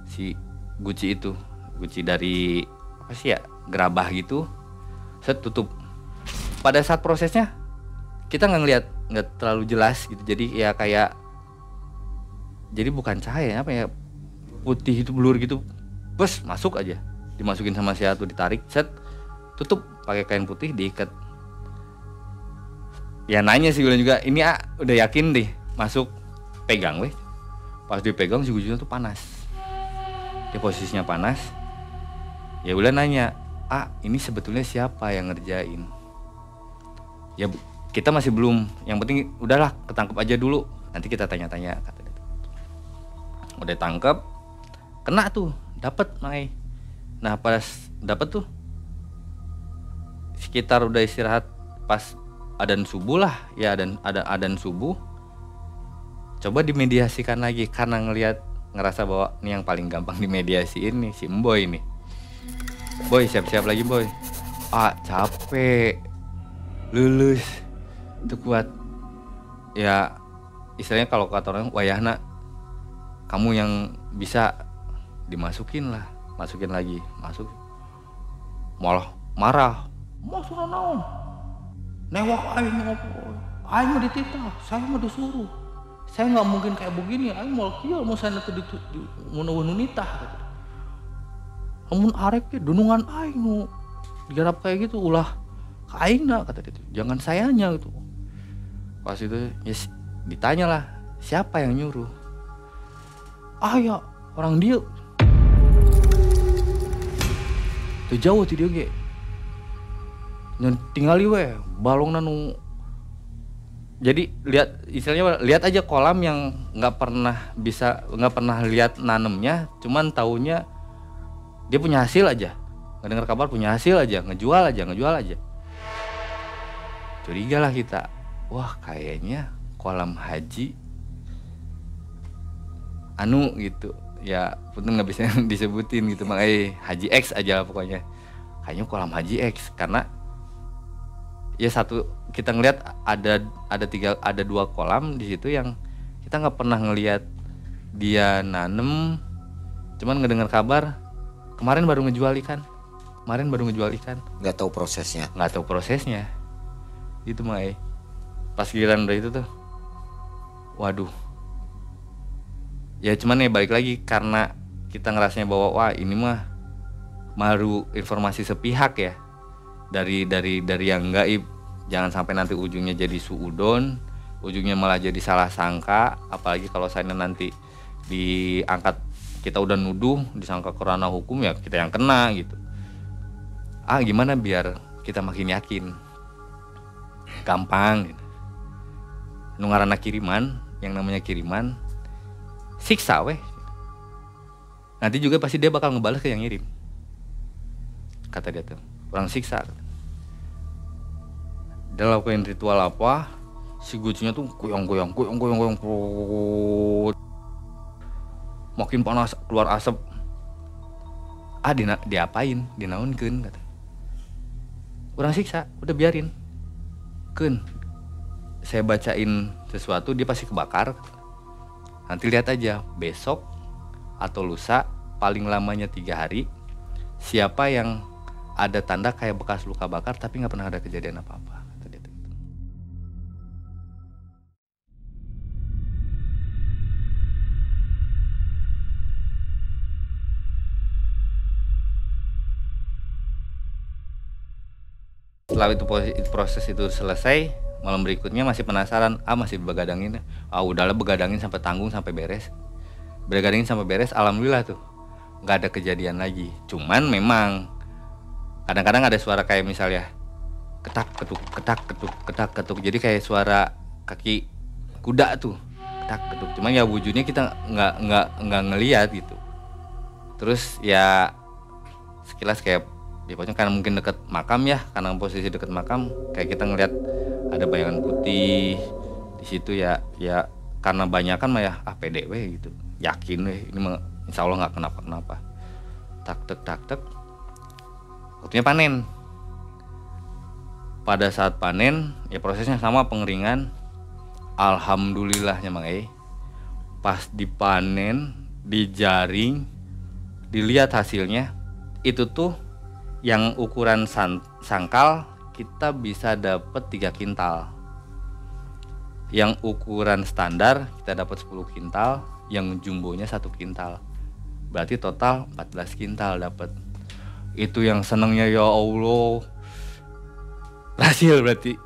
si guci itu. Guci dari apa sih ya? Gerabah gitu. Set tutup. Pada saat prosesnya kita nggak terlalu jelas gitu, jadi ya kayak jadi bukan cahaya apa ya, putih itu blur gitu, bus masuk aja, dimasukin sama si Atu, ditarik, set tutup pakai kain putih, diikat. Ya nanya sih Gulan juga, ini udah yakin deh masuk, pegang weh. Pas dipegang si gujunya tuh panas, dia posisinya panas. Ya Gulan nanya, ini sebetulnya siapa yang ngerjain? Ya kita masih belum, yang penting udahlah ketangkep aja dulu, nanti kita tanya-tanya, kata dia. Udah tangkep, kena tuh, dapet Mai. Nah pas dapet tuh sekitar udah istirahat pas adzan subuh lah, ya adzan subuh, coba dimediasikan lagi karena ngerasa bahwa ini yang paling gampang dimediasiin nih si Mboy nih. Boy siap-siap lagi boy. Capek, lulus, itu kuat. Ya istilahnya kalau kata orang wayahna, kamu yang bisa dimasukin lah, masukin lagi, masuk. Malah marah, masuk naon? Newak aing ngopo? Aing mah dititah, saya mah disuruh. Saya nggak mungkin kayak begini, aing mau kieu mau sana teu mau nitah. Amun arek ge dunungan aing nu digarap kayak gitu ulah ka aingna, kata dia. Jangan sayanya gitu. Pas itu ya ditanya lah, siapa yang nyuruh? Ya orang dia. Teu jauh ti dieu ge. Ngan tingali we balong nanu. Jadi lihat aja kolam yang nggak pernah lihat nanemnya, cuman taunya dia punya hasil aja, ngedengar kabar punya hasil aja, ngejual aja. Curiga lah kita, wah kayaknya kolam haji gitu, ya punten nggak bisa disebutin gitu, makanya Haji X aja lah pokoknya. Kayaknya kolam Haji X karena ya satu kita ngelihat ada 2 kolam di situ yang kita nggak pernah ngelihat dia nanem, cuman ngedengar kabar. Kemarin baru ngejual ikan. Nggak tahu prosesnya. Itu mah pas giliran udah itu tuh, waduh. Ya cuman ya balik lagi karena kita ngerasanya bahwa wah ini mah baru informasi sepihak ya dari yang gaib. Jangan sampai nanti ujungnya jadi suudon, ujungnya malah jadi salah sangka. Apalagi kalau saya nanti diangkat, kita udah nuduh, disangka ke ranah hukum, ya kita yang kena gitu. Gimana biar kita makin yakin? Gampang gitu. Nungarana kiriman, yang namanya kiriman, siksa weh. Nanti juga pasti dia bakal ngebales ke yang ngirim. kata dia tuh, orang siksa. Dia lakukan ritual apa, si gucinya tuh goyang, makin panas, keluar asap. Diapain, dinaunkeun kata. Orang siksa, udah biarin. Keun, saya bacain sesuatu dia pasti kebakar. Nanti lihat aja, besok atau lusa, paling lamanya 3 hari, siapa yang ada tanda kayak bekas luka bakar tapi nggak pernah ada kejadian apa-apa. Setelah itu proses itu selesai, malam berikutnya masih penasaran, masih begadangin. Udahlah begadangin sampai tanggung sampai beres. Begadangin sampai beres, alhamdulillah tuh nggak ada kejadian lagi. Cuman memang kadang-kadang ada suara kayak misalnya ketak ketuk ketak ketuk ketak ketuk. Jadi kayak suara kaki kuda tuh ketak ketuk. Cuman ya wujudnya kita nggak ngelihat gitu. Terus ya sekilas kayak pokoknya karena mungkin dekat makam ya, karena posisi dekat makam kayak kita ngelihat ada bayangan putih di situ ya karena banyak kan mah ya PDW gitu, yakin ini mah insya Allah nggak kenapa-kenapa. Tak tek waktunya panen. Pada saat panen ya prosesnya sama, pengeringan. Alhamdulillahnya Mang pas dipanen, dijaring, dilihat hasilnya itu tuh yang ukuran sangkal kita bisa dapat 3 kintal. Yang ukuran standar kita dapat 10 kintal, yang jumbonya 1 kintal. Berarti total 14 kintal dapat. Itu yang senangnya, ya Allah. Berhasil berarti.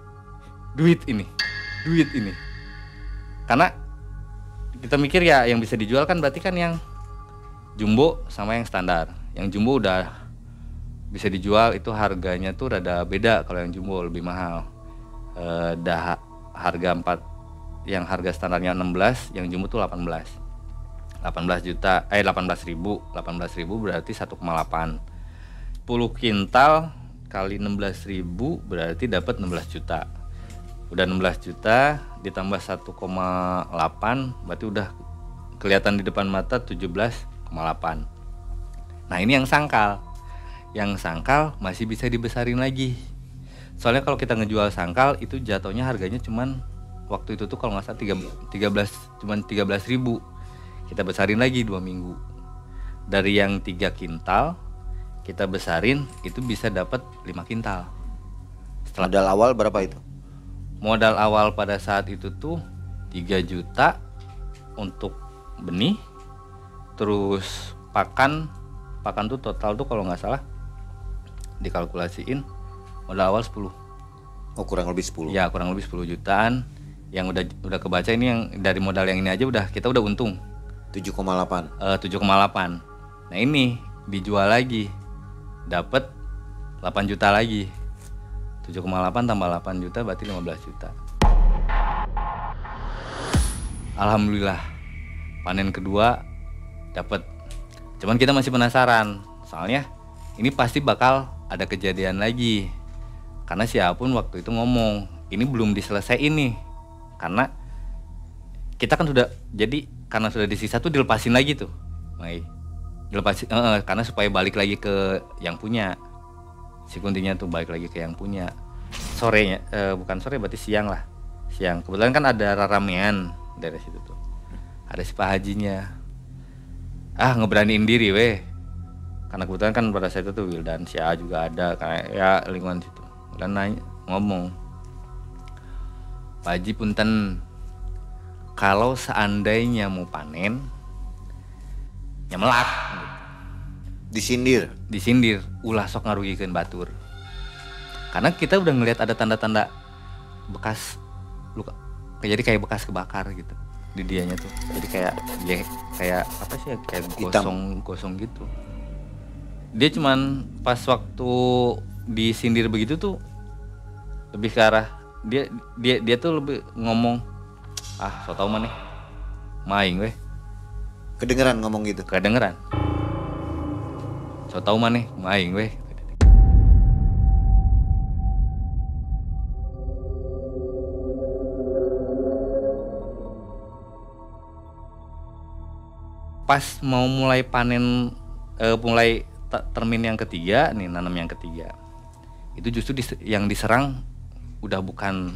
Duit ini. Karena kita mikir ya yang bisa dijual kan berarti kan yang jumbo sama yang standar. Yang jumbo udah bisa dijual itu harganya tuh rada beda, kalau yang jumbo lebih mahal. Harga 4 yang harga standarnya 16, yang jumbo tuh 18 juta, 18.000 berarti 1,8. 10 kintal kali 16.000 berarti dapat 16 juta. Udah 16 juta ditambah 1,8 berarti udah kelihatan di depan mata 17,8. Nah, ini yang sangkal. Yang sangkal masih bisa dibesarin lagi. Soalnya kalau kita ngejual sangkal itu jatuhnya harganya cuman waktu itu tuh kalau nggak salah 13.000. Kita besarin lagi 2 minggu. Dari yang 3 kintal kita besarin itu bisa dapat 5 kintal. Modal awal berapa itu? Modal awal pada saat itu tuh 3 juta untuk benih. Terus pakan tuh total tuh kalau nggak salah dikalkulasiin modal awal 10. Kurang lebih 10. Ya, kurang lebih 10 jutaan. Yang udah kebaca ini yang dari modal yang ini aja kita udah untung 7,8. 7,8. Nah, ini dijual lagi dapat 8 juta lagi. 7,8 tambah 8 juta berarti 15 juta. Alhamdulillah. Panen kedua dapat. Cuman kita masih penasaran. Soalnya ini pasti bakal ada kejadian lagi. Karena siapapun waktu itu ngomong, ini belum diselesaiin nih. Karena kita kan sudah, jadi karena sudah disisa tuh dilepasin lagi tuh. Dilepasin karena supaya balik lagi ke yang punya. Si kuntinya tuh balik lagi ke yang punya. Sorenya, bukan sore berarti siang lah. Siang. Kebetulan kan ada ramean dari situ tuh. Ada si Pak Hajinya. Ngeberaniin diri weh. Karena kebetulan kan pada saat itu tuh Wildan Syah juga ada, kayak ya lingkungan situ. Dan nanya, ngomong, Pak Haji punten, kalau seandainya mau panen, nyemelak. Disindir, ulah sok ngarugikeun batur. Karena kita udah ngelihat ada tanda-tanda bekas luka, jadi kayak bekas kebakar gitu di dianya tuh. Jadi kayak apa sih? Kayak gosong gitu. Dia cuman pas waktu disindir begitu tuh lebih ke arah dia tuh lebih ngomong, so tau maneh maing weh. Kedengeran ngomong gitu? Kedengeran. So tau maneh maing weh. pas mau mulai panen, termin yang ketiga nih, nanam yang ketiga, itu justru yang diserang udah bukan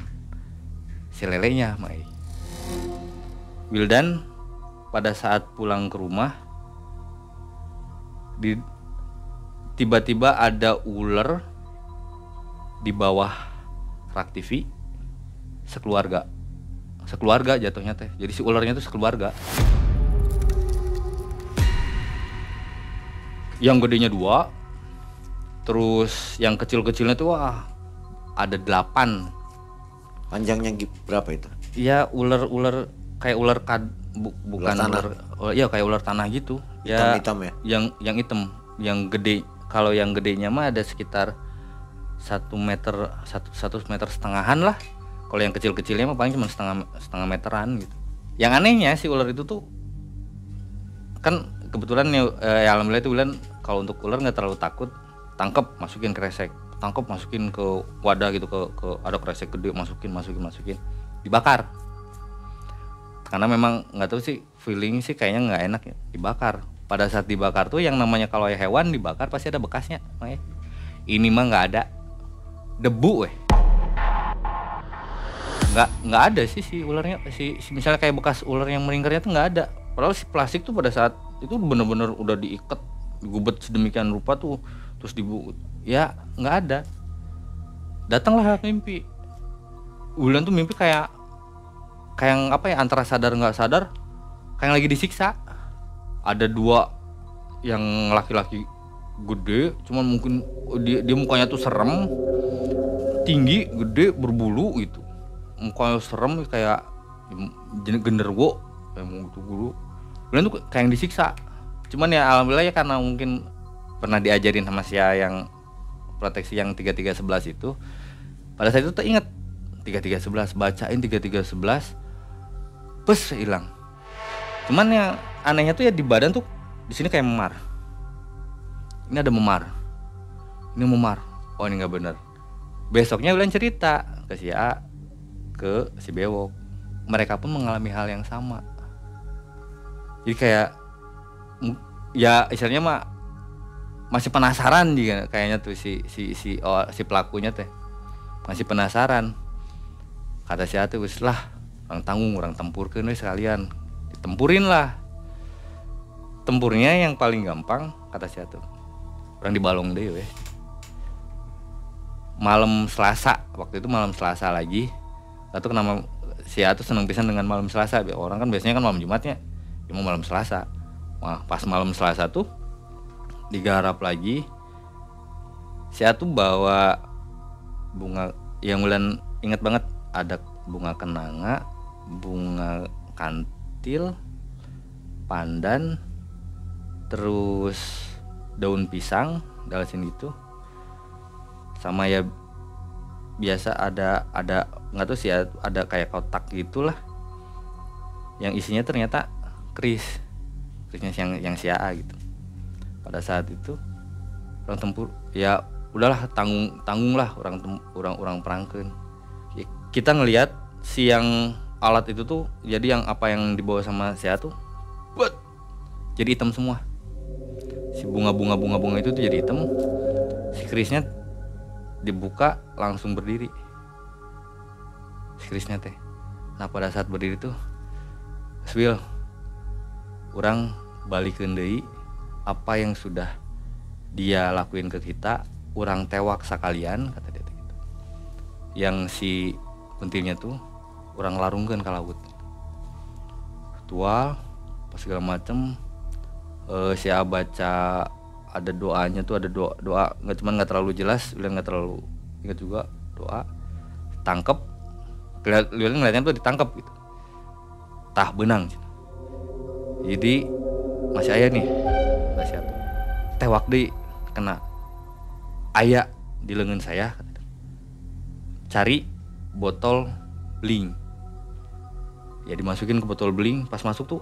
si lelenya, Mai. Wildan pada saat pulang ke rumah tiba-tiba ada ular di bawah rak TV, sekeluarga jatuhnya teh. Jadi si ularnya tuh sekeluarga. Yang gedenya 2, terus yang kecil-kecilnya tuh wah ada 8. Panjangnya berapa itu? Iya, ular kayak bukan tanah. Iya kayak ular tanah gitu. Ya, Hitam ya? Yang hitam, yang gede. Kalau yang gedenya mah ada sekitar 1 meter, 1 meter setengahan lah. Kalau yang kecil-kecilnya mah paling cuma setengah meteran gitu. Yang anehnya si ular itu tuh kan kebetulan ya alhamdulillah itu Wildan kalau untuk ular nggak terlalu takut. Tangkep, masukin kresek, tangkep, masukin ke wadah gitu, ke ada kresek gede, masukin, dibakar. Karena memang nggak tahu sih, feeling sih kayaknya nggak enak ya, dibakar. Pada saat dibakar tuh yang namanya kalau hewan dibakar pasti ada bekasnya, makanya. Ini mah nggak ada, debu nggak ada sih si ularnya, si misalnya kayak bekas ular yang melingkarnya tuh nggak ada. Padahal si plastik tuh pada saat itu bener-bener udah diikat, digubet sedemikian rupa tuh, terus dibungkus, ya nggak ada. Datanglah mimpi. Wildan tuh mimpi kayak apa ya, antara sadar nggak sadar, kayak lagi disiksa. Ada 2 yang laki-laki gede, cuman mungkin dia mukanya tuh serem, tinggi, gede, berbulu gitu. Mukanya serem kayak genderuwo, kayak mau gitu guru. Wildan tuh kayak yang disiksa. Cuman ya alhamdulillah ya, karena mungkin pernah diajarin sama Sia yang proteksi yang 3311 itu. Pada saat itu teringat 3311, bacain 3311, bes hilang. Cuman yang anehnya tuh ya di badan tuh di sini kayak memar. Ini ada memar. Ini memar. Oh ini nggak benar. Besoknya Wildan cerita ke si A, ke si Bewok. Mereka pun mengalami hal yang sama. Jadi kayak ya istilahnya mah masih penasaran juga kayaknya tuh si pelakunya teh. Masih penasaran. Kata si A tuh, wis lah, orang tanggung, orang tempurkeun we sekalian. Ditempurin lah. Tempurnya yang paling gampang, kata si A tuh, orang dibalong deh we. Malam Selasa, waktu itu malam Selasa lagi. Gak tau kenapa si A tuh seneng pisan dengan malam Selasa. Orang kan biasanya kan malam Jumatnya, cuma malam Selasa. Wah, pas malam Selasa tuh digarap lagi. Si A tuh bawa bunga yang Wildan inget banget, ada bunga kenanga, bunga kantil, pandan, terus daun pisang, dalasin gitu. Sama ya biasa ada nggak tahu sih, ada kayak kotak gitulah yang isinya ternyata krisnya yang si A gitu. Pada saat itu orang tempur ya udahlah, tanggung lah, orang perangkeun. Ya, kita ngelihat si yang alat itu tuh jadi yang apa yang dibawa sama si A tuh jadi hitam semua. Si bunga itu tuh jadi hitam. Si krisnya dibuka langsung berdiri. Si krisnya teh. Nah pada saat berdiri tuh, Swil, orang balikeun deui apa yang sudah dia lakuin ke kita, orang tewak sakalian, kata dia gitu. Yang si kuntilnya tuh orang larungkeun ka laut. Ritual pas segala macem, si A baca ada doanya tuh, ada doa nggak terlalu jelas, Wildan nggak terlalu ingat juga doa. Tangkep, Wildan ngeliatnya tuh ditangkep gitu. Tah benang. Jadi masih aya nih, masih atuh. Tewak deui kena aya di leungeun saya. Cari botol bling. Ya dimasukin ke botol bling, pas masuk tuh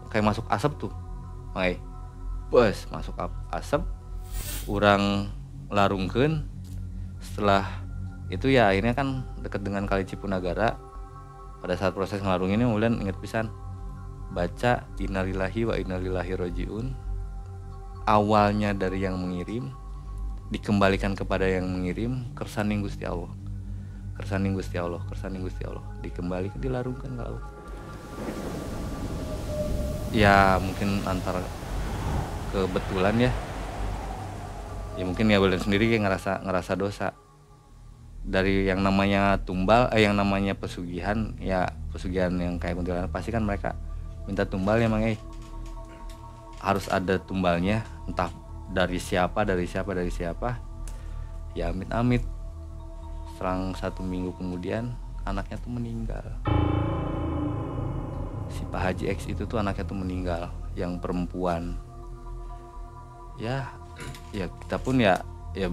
kayak masuk asap tuh. Makanya bos masuk asap, orang larungkeun. Setelah itu ya akhirnya kan deket dengan Kali Cipunagara. Pada saat proses ngelarunginnya Wildan inget pisan, baca innalillahi wa inna ilaihi rajiun, awalnya dari yang mengirim dikembalikan kepada yang mengirim, kersaning Gusti Allah, kersaning Gusti Allah, kersaning Gusti Allah, dikembalikan, dilarungkan ke Allah. Ya mungkin antara kebetulan ya mungkin ya Wildan sendiri kayak ngerasa dosa dari yang namanya tumbal, yang namanya pesugihan, ya pesugihan yang kayak kuntilanak pasti kan mereka minta tumbal ya Mang. Harus ada tumbalnya, entah dari siapa, ya amit-amit selang 1 minggu kemudian anaknya tuh meninggal. Si Pak Haji X itu tuh anaknya tuh meninggal, yang perempuan. Ya kita pun ya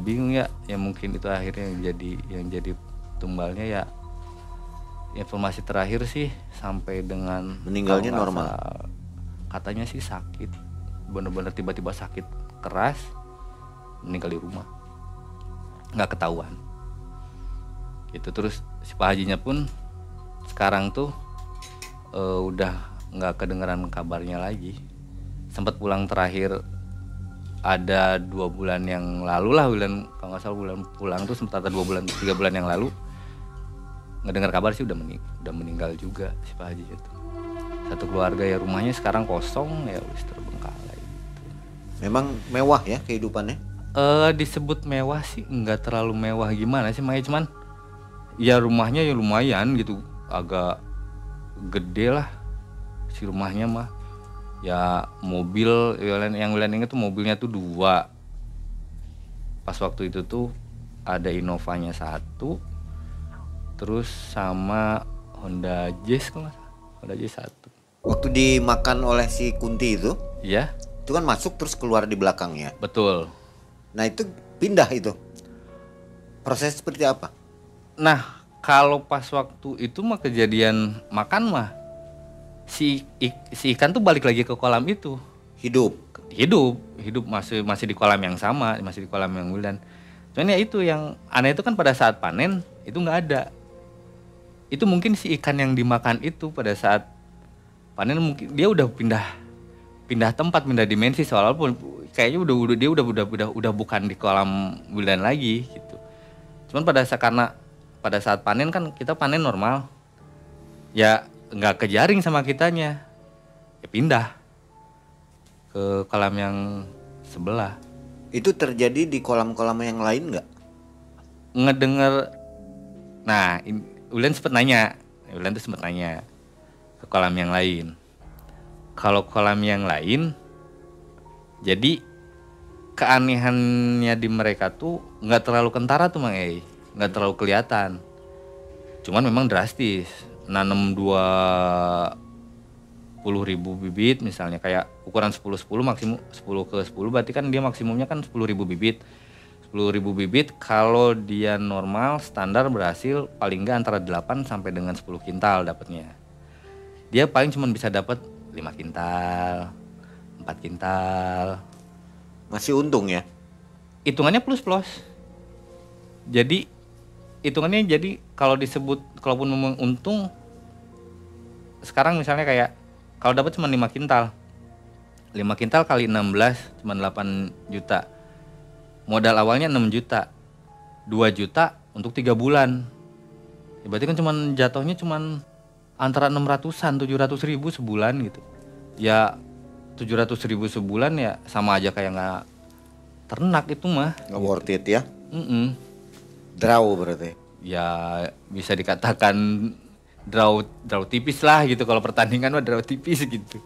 bingung ya mungkin itu akhirnya yang jadi tumbalnya ya. Informasi terakhir sih sampai dengan meninggalnya normal. Katanya sih sakit, bener-bener tiba-tiba sakit keras, meninggal di rumah, nggak ketahuan. Itu terus si Pak Hajinya pun sekarang tuh udah nggak kedengeran kabarnya lagi. Sempat pulang terakhir ada 2 bulan yang lalu lah, bulan kalau nggak salah bulan pulang tuh sempat ada 2 bulan 3 bulan yang lalu, ngedengar kabar sih udah meninggal juga si Pak Haji itu. Satu keluarga ya, rumahnya sekarang kosong ya, wis terbengkalai gitu. Memang mewah ya kehidupannya? Disebut mewah sih nggak terlalu mewah gimana sih Maya, cuman ya rumahnya ya lumayan gitu, agak gede lah si rumahnya mah. Ya mobil yang Wildan inget tuh mobilnya tuh 2. Pas waktu itu tuh ada Innovanya 1, terus sama Honda Jazz kalau nggak salah, Honda Jazz 1. Waktu dimakan oleh si Kunti itu? Iya. Itu kan masuk terus keluar di belakangnya. Betul. Nah itu pindah itu. Proses seperti apa? Nah kalau pas waktu itu mah kejadian makan mah si ikan tuh balik lagi ke kolam itu. Hidup masih di kolam yang sama, masih di kolam yang Wildan. Cuman ya itu yang aneh itu kan pada saat panen itu nggak ada. Itu mungkin si ikan yang dimakan itu pada saat panen mungkin dia udah pindah tempat, pindah dimensi, walaupun kayaknya dia udah bukan di kolam Wildan lagi gitu. Cuman karena pada saat panen kan kita panen normal. Ya nggak kejaring sama kitanya, ya pindah ke kolam yang sebelah. Itu terjadi di kolam-kolam yang lain nggak? Ngedenger, nah Wildan tuh sempet nanya ke kolam yang lain. Kalau kolam yang lain, jadi keanehannya di mereka tuh nggak terlalu kentara tuh Mang, nggak terlalu kelihatan. Cuman memang drastis. Nanam 20.000 bibit misalnya, kayak ukuran 10-10 maksimum 10-10 berarti kan dia maksimumnya kan 10.000 bibit. 10.000 bibit kalau dia normal standar berhasil paling enggak antara 8 sampai dengan 10 kintal dapatnya. Dia paling cuma bisa dapat 5 kintal, 4 kintal. Masih untung ya? Hitungannya plus-plus. Jadi hitungannya kalau disebut kalaupun memang untung sekarang misalnya kayak kalau dapat cuma 5 kintal. 5 kintal kali 16 cuma 8 juta. Modal awalnya 6 juta. 2 juta untuk 3 bulan. Ya berarti kan jatuhnya antara 600-an 700 ribu sebulan gitu. Ya 700 ribu sebulan ya sama aja kayak nggak ternak itu mah. Nggak worth it ya? Draw berarti? Ya bisa dikatakan draw tipis lah gitu, kalau pertandingan mah draw tipis gitu.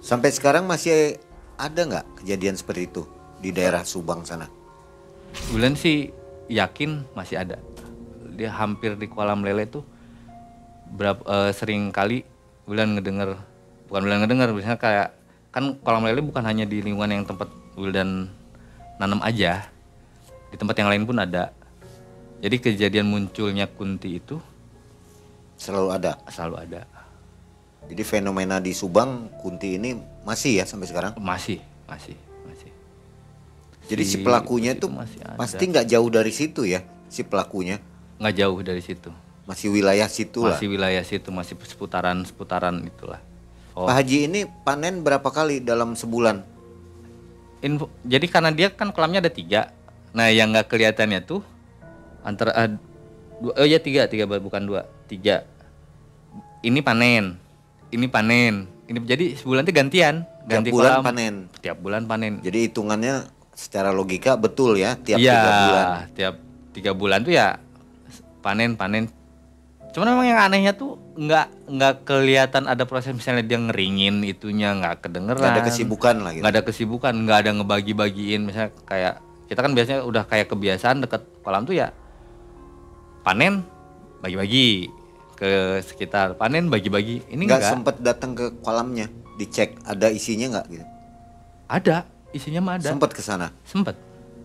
Sampai sekarang masih ada nggak kejadian seperti itu di daerah Subang sana? Wildan sih yakin masih ada. Dia hampir di kolam lele tuh sering kali Wildan ngedenger, biasanya kayak kan kolam lele bukan hanya di lingkungan yang tempat Wildan nanam aja, di tempat yang lain pun ada. Jadi kejadian munculnya Kunti itu selalu ada. Jadi fenomena di Subang Kunti ini masih ya sampai sekarang? Masih. Jadi si pelakunya itu pasti nggak jauh dari situ ya, si pelakunya? Nggak jauh dari situ. Masih wilayah situ lah? Masih wilayah situ, masih seputaran itulah. Pak Haji ini panen berapa kali dalam sebulan? Jadi karena dia kan kolamnya ada 3. Nah yang nggak kelihatannya tuh antara tiga bukan 2, 3. Ini panen, ini jadi sebulan itu ganti Tiap bulan kolam. panen. Tiap bulan panen. Jadi hitungannya secara logika betul ya, tiap Iya, 3 bulan. tiap 3 bulan tuh ya panen. Cuman memang yang anehnya tuh nggak kelihatan ada proses, misalnya dia ngeringin itunya nggak kedengeran. Nggak ada kesibukan lah gitu. Nggak ada kesibukan, nggak ada ngebagi-bagiin. Misalnya kayak kita kan biasanya udah kayak kebiasaan deket kolam tuh ya panen bagi-bagi ke sekitar, panen bagi-bagi. Ini Nggak enggak. sempet datang ke kolamnya, dicek ada isinya nggak gitu? Ada, isinya mah ada. Sempet ke sana. Sempet.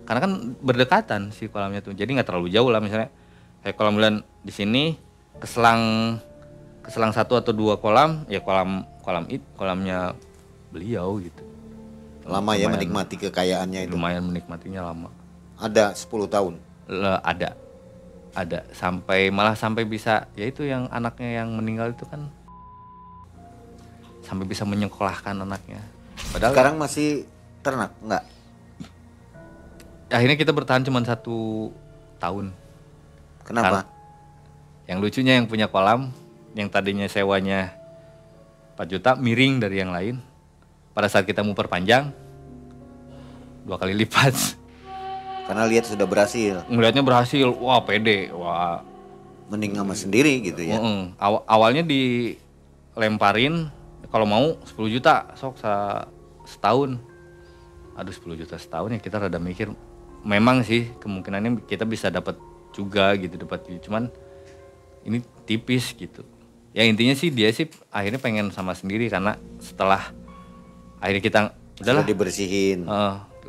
Karena kan berdekatan si kolamnya tuh. Jadi nggak terlalu jauh lah, misalnya kayak kolam bulan di sini keselang 1 atau 2 kolam, ya kolamnya beliau gitu. Lama ya Lumayan- menikmati kekayaannya itu. Lumayan menikmatinya lama. Ada 10 tahun. Ada sampai bisa, yaitu yang anaknya yang meninggal itu kan sampai bisa menyekolahkan anaknya. Padahal Sekarang masih ternak nggak? akhirnya kita bertahan cuma 1 tahun. Kenapa? Yang lucunya yang punya kolam, yang tadinya sewanya 4 juta, miring dari yang lain. Pada saat kita mau perpanjang 2 kali lipat. Karena lihat sudah berhasil. Ngelihatnya berhasil, wah pede, wah. Mending sama sendiri gitu ya. Awalnya dilemparin kalau mau 10 juta sok setahun. Aduh 10 juta setahun ya kita rada mikir. Memang sih kemungkinannya kita bisa dapat juga gitu, cuman ini tipis gitu. Ya intinya sih dia sih akhirnya pengen sama sendiri, karena setelah akhirnya kita udahlah Sudah dibersihin.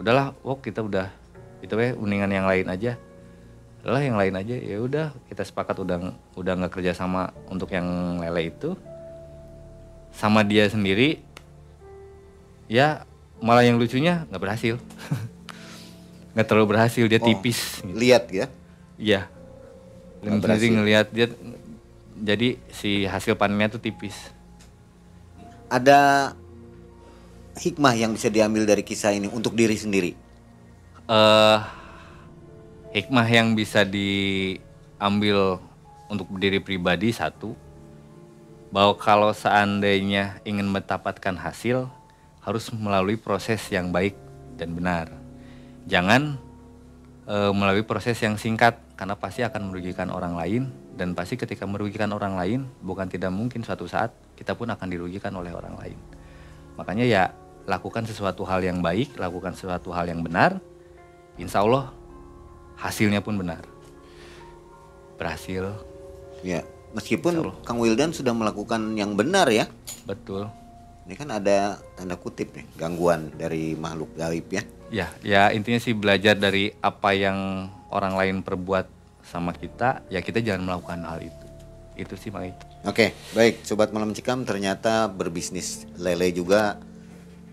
udahlah, kita udah itu mendingan yang lain aja. Udahlah yang lain aja, ya udah kita sepakat udah nggak kerja sama untuk yang lele itu. Sama dia sendiri ya, malah yang lucunya nggak berhasil. Nggak terlalu berhasil, dia tipis gitu. Lihat ya. Iya. Nggak Sendiri berhasil. ngelihat dia, jadi si hasil panennya tuh tipis. Ada hikmah yang bisa diambil dari kisah ini untuk diri sendiri. Hikmah yang bisa diambil untuk diri pribadi, satu, bahwa kalau seandainya ingin mendapatkan hasil harus melalui proses yang baik dan benar. Jangan melalui proses yang singkat, karena pasti akan merugikan orang lain, dan pasti ketika merugikan orang lain bukan tidak mungkin suatu saat kita pun akan dirugikan oleh orang lain. Makanya ya lakukan sesuatu hal yang baik, lakukan sesuatu hal yang benar, insya Allah hasilnya pun benar. Berhasil. Ya, meskipun Insya Allah. Kang Wildan sudah melakukan yang benar ya. Betul. Ini kan ada tanda kutip nih, gangguan dari makhluk gaib ya. Ya intinya sih belajar dari apa yang orang lain perbuat sama kita, ya kita jangan melakukan hal itu. Itu sih Mai. Oke, baik Sobat Malam Cikam, ternyata berbisnis lele juga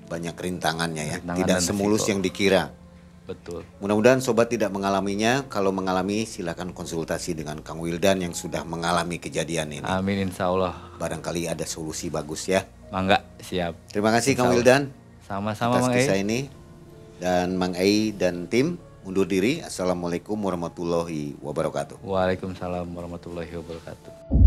banyak rintangannya ya. Rintangan Tidak dan semulus resiko. yang dikira. Betul. Mudah-mudahan Sobat tidak mengalaminya. Kalau mengalami silakan konsultasi dengan Kang Wildan yang sudah mengalami kejadian ini. Amin insya Allah. Barangkali ada solusi bagus ya. Mangga, siap. Terima kasih Kang Insya Wildan Sama-sama atas Mang kisah Ei. ini. Dan Mang Ei dan tim undur diri. Assalamualaikum warahmatullahi wabarakatuh. Waalaikumsalam warahmatullahi wabarakatuh.